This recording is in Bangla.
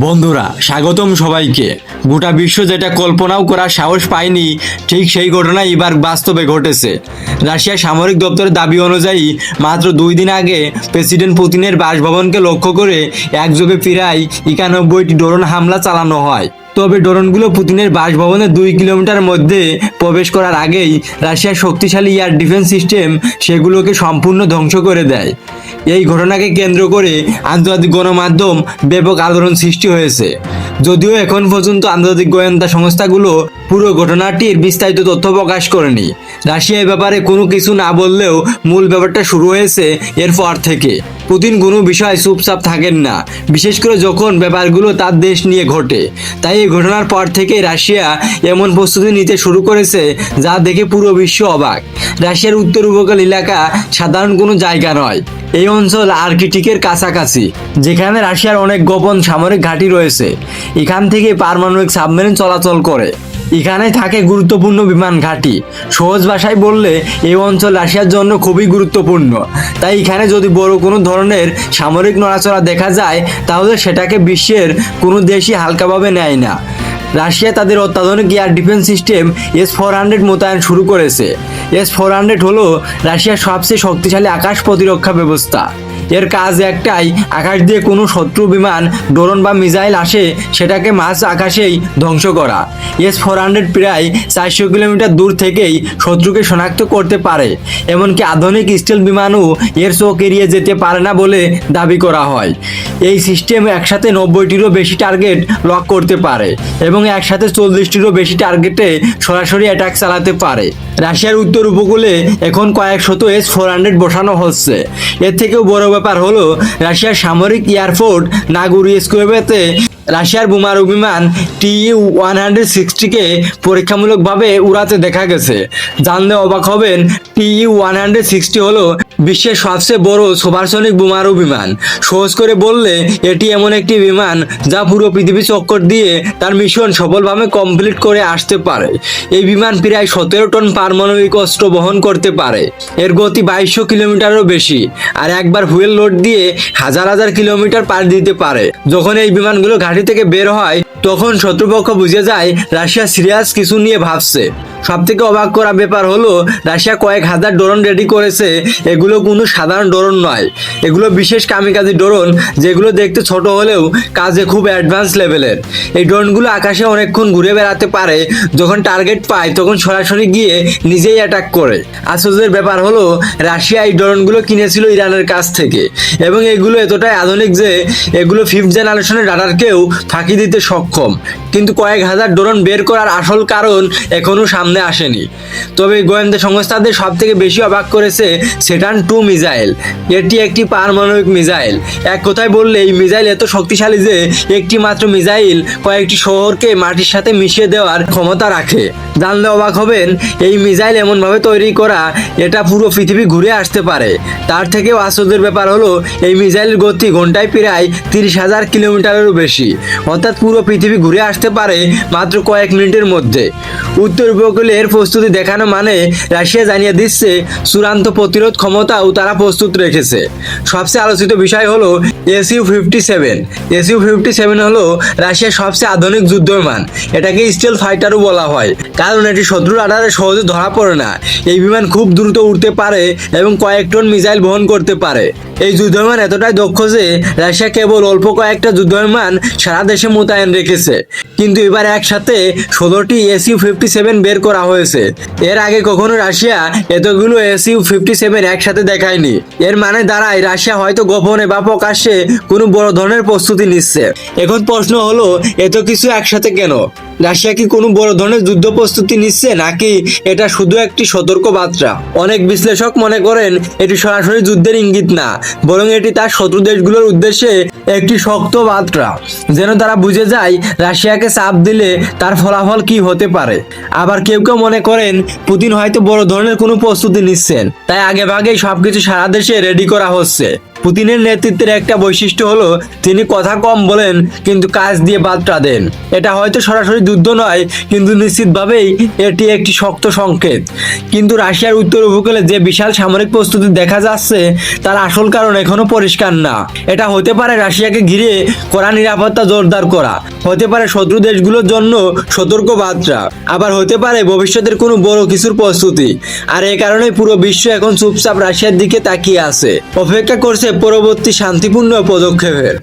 বন্ধুরা স্বাগতম সবাইকে। গোটা বিশ্ব যেটা কল্পনাও করার সাহস পায়নি, ঠিক সেই ঘটনা এবার বাস্তবে ঘটেছে। রাশিয়ার সামরিক দপ্তরের দাবি অনুযায়ী মাত্র 2 দিন আগে প্রেসিডেন্ট পুতিনের বাসভবনকে লক্ষ্য করে একযোগে প্রায় 91টি ড্রোন হামলা চালানো হয়। তবে ড্রোনগুলো পুতিনের বাসভবনের 2 কিলোমিটার মধ্যে প্রবেশ করার আগেই রাশিয়ার শক্তিশালী এয়ার ডিফেন্স সিস্টেম সেগুলোকে সম্পূর্ণ ধ্বংস করে দেয়। এই ঘটনাকে কেন্দ্র করে আন্তর্জাতিক গণমাধ্যম ব্যাপক আলোড়ন সৃষ্টি হয়েছে। যদিও এখন পর্যন্ত আন্তর্জাতিক গোয়েন্দা সংস্থাগুলো পুরো ঘটনাটির বিস্তারিত তথ্য প্রকাশ করেনি। রাশিয়া এই ব্যাপারে কোনো কিছু না বললেও মূল ব্যাপারটা শুরু হয়েছে এরপর থেকে। পুতিন কোনো বিষয় চুপচাপ থাকেন না, বিশেষ করে যখন ব্যাপারগুলো তার দেশ নিয়ে ঘটে। তাই এই ঘটনার পর থেকে রাশিয়া এমন প্রস্তুতি নিতে শুরু করেছে যা দেখে পুরো বিশ্ব অবাক। রাশিয়ার উত্তর উপকূল এলাকা সাধারণ কোনো জায়গা নয়। এই অঞ্চল আর্কটিকের কাছাকাছি, যেখানে রাশিয়ার অনেক গোপন সামরিক ঘাঁটি রয়েছে। এখান থেকে পারমাণবিক সাবমেরিন চলাচল করে। এখানে থাকে গুরুত্বপূর্ণ বিমান ঘাঁটি। সহজ ভাষায় বললে এই অঞ্চল রাশিয়ার জন্য খুবই গুরুত্বপূর্ণ। তাই এখানে যদি বড় কোনো ধরনের সামরিক নড়াচড়া দেখা যায়, তাহলে সেটাকে বিশ্বের কোনো দেশই হালকাভাবে নেয় না। রাশিয়া তাদের অত্যাধুনিক এয়ার ডিফেন্স সিস্টেম S-400 মোতায়েন শুরু করেছে। S-400 হলো রাশিয়ার সবচেয়ে শক্তিশালী আকাশ প্রতিরক্ষা ব্যবস্থা। এর কাজ একটাই, আকাশ দিয়ে কোনো শত্রু বিমান, ড্রোন বা মিসাইল আসে সেটাকে মাঝ আকাশেই ধ্বংস করা। S-400 প্রায় 400 কিলোমিটার দূর থেকেই শত্রুকে শনাক্ত করতে পারে। এমনকি আধুনিক স্টিল বিমানও এর চোখ এড়িয়ে যেতে পারে না বলে দাবি করা হয়। এই সিস্টেম একসাথে 90টিরও বেশি টার্গেট লক করতে পারে এবং একসাথে 40টিরও বেশি টার্গেটে সরাসরি অ্যাটাক চালাতে পারে। রাশিয়ার উত্তর উপকূলে এখন কয়েক শত S-400 বসানো হচ্ছে। এর থেকেও বড় ব্যাপার হলো রাশিয়ার সামরিক এয়ারফোর্স নাগুরিয়েস্কোয়েতে রাশিয়ার বোমারু বিমান Tu-160কে পরীক্ষামূলকভাবে উড়াতে দেখা গেছে। জানলে অবাক হবেন, Tu-160 হলো বিশ্বের সবচেয়ে বড় সুপারসনিক বোমারু বিমান। সহজ করে বললে এটি এমন একটি বিমান যা পুরো পৃথিবী চক্কর দিয়ে তার মিশন সফলভাবে কমপ্লিট করে আসতে পারে। এই বিমান প্রায় 17 টন পারমাণবিক অস্ত্র বহন করতে পারে। এর গতি 2200 কিলোমিটারও বেশি, আর একবার ফুয়েল লোড দিয়ে হাজার হাজার কিলোমিটার পার দিতে পারে। যখন এই বিমানগুলো ঘাঁটি থেকে বের হয়, তখন শত্রুপক্ষ বুঝে যায় রাশিয়া সিরিয়াস কিছু নিয়ে ভাবছে। সব থেকে অবাক করা ব্যাপার হলো রাশিয়া কয়েক হাজার ড্রোন রেডি করেছে। এগুলো কোনো সাধারণ ড্রোন নয়, এগুলো বিশেষ কামিকাজি ড্রোন, যেগুলো দেখতে ছোট হলেও কাজে খুব অ্যাডভান্স লেভেলের। এই ড্রোনগুলো আকাশে অনেকক্ষণ ঘুরে বেড়াতে পারে। যখন টার্গেট পায় তখন সরাসরি গিয়ে নিজেই অ্যাটাক করে। আশ্চর্যের ব্যাপার হলো রাশিয়া এই ড্রোনগুলো কিনেছিল ইরানের কাছ থেকে, এবং এগুলো এতটাই আধুনিক যে এগুলো 5th জেনারেশনের রাডারকেও ফাঁকি দিতে সক্ষম। কিন্তু কয়েক হাজার ড্রোন বের করার আসল কারণ এখনো সামনে আসেনি। তবে গোয়েন্দা সংস্থাদের সব থেকে বেশি অবাক করেছে স্যাটার্ন 2 মিসাইল। এটি একটি পারমাণবিক মিসাইল। এক কথায় বললে এই মিসাইল এত শক্তিশালী যে একটি মাত্র মিসাইল কয়েকটি শহরকে মাটির সাথে মিশিয়ে দেওয়ার ক্ষমতা রাখে। জানলে অবাক হবেন, এই মিসাইল এমনভাবে তৈরি করা এটা পুরো পৃথিবী ঘুরে আসতে পারে। তার থেকেও আশ্চর্যের ব্যাপার হলো এই মিসাইলের গতি ঘন্টায় প্রায় 30,000 কিলোমিটারেরও বেশি, অর্থাৎ পুরো পৃথিবী ঘুরে আসতে পারে মাত্র কয়েক মিনিটের মধ্যে। উত্তর উপকূলে এর প্রস্তুতি দেখানো মানে রাশিয়া জানিয়ে দিচ্ছে চূড়ান্ত প্রতিরোধ ক্ষমতাও তারা প্রস্তুত রেখেছে। সবচেয়ে আলোচিত বিষয় হলো Su-57। Su-57 হলো রাশিয়ার সবচেয়ে আধুনিক যুদ্ধ বিমান। এটাকে স্টিল ফাইটারও বলা হয়, কারণ এটি শত্রু রাডারে সহজে ধরা পড়ে না। এই বিমান খুব দ্রুত উড়তে পারে এবং কয়েক টন মিসাইল বহন করতে পারে। এই যুদ্ধবিমান এতটাই দক্ষ যে রাশিয়া কেবল অল্প কয়েকটা যুদ্ধবিমান সারা দেশে মোতায়েন রেখেছে। কিন্তু এবার একসাথে 16টি Su-57 বের করা হয়েছে। এর আগে কখনো রাশিয়া এতগুলো Su-57 একসাথে দেখায়নি। এর মানে দাঁড়ায় রাশিয়া হয়তো গোপনে বা প্রকাশ্যে কোনো বড় ধরনের প্রস্তুতি নিচ্ছে। এখন প্রশ্ন হলো, এত কিছু একসাথে কেন? রাশিয়া কি কোনো বড় ধরনের যুদ্ধ প্রস্তুতি নিচ্ছে, নাকি এটা শুধু একটি সতর্ক বার্তা? অনেক বিশ্লেষক মনে করেন এটি সরাসরি যুদ্ধের ইঙ্গিত না, বরং এটি তার শত্রু দেশগুলোর উদ্দেশ্যে একটি শক্ত বার্তা, যেন তারা বুঝে যায় রাশিয়াকে চাপ দিলে তার ফলাফল কি হতে পারে। আবার কেউ কেউ মনে করেন পুতিন হয়তো বড় ধরনের কোনো প্রস্তুতি নিচ্ছেন, তাই আগে ভাগেই সবকিছু সারা দেশে রেডি করা হচ্ছে। পুতিনের নেতৃত্বের একটা বৈশিষ্ট্য হলো তিনি কথা কম বলেন কিন্তু কাজ দিয়ে বার্তা দেন। এটা হয়তো সরাসরি যুদ্ধ নয়, কিন্তু নিশ্চিতভাবেই এটি একটি শক্ত সংকেত। কিন্তু রাশিয়ার উত্তর উপকূলে যে বিশাল সামরিক প্রস্তুতি দেখা যাচ্ছে তার আসল কারণ এখনো পরিষ্কার না। এটা হতে পারে রাশিয়াকে ঘিরে কড়া নিরাপত্তা জোরদার করা, হতে পারে শত্রু দেশগুলোর জন্য সতর্ক বার্তা, আবার হতে পারে ভবিষ্যতের কোনো বড় কিছুর প্রস্তুতি। আর এই কারণেই পুরো বিশ্ব এখন চুপচাপ রাশিয়ার দিকে তাকিয়ে আছে, অপেক্ষা করছে পরবর্তী শান্তিপূর্ণ পদক্ষেপের।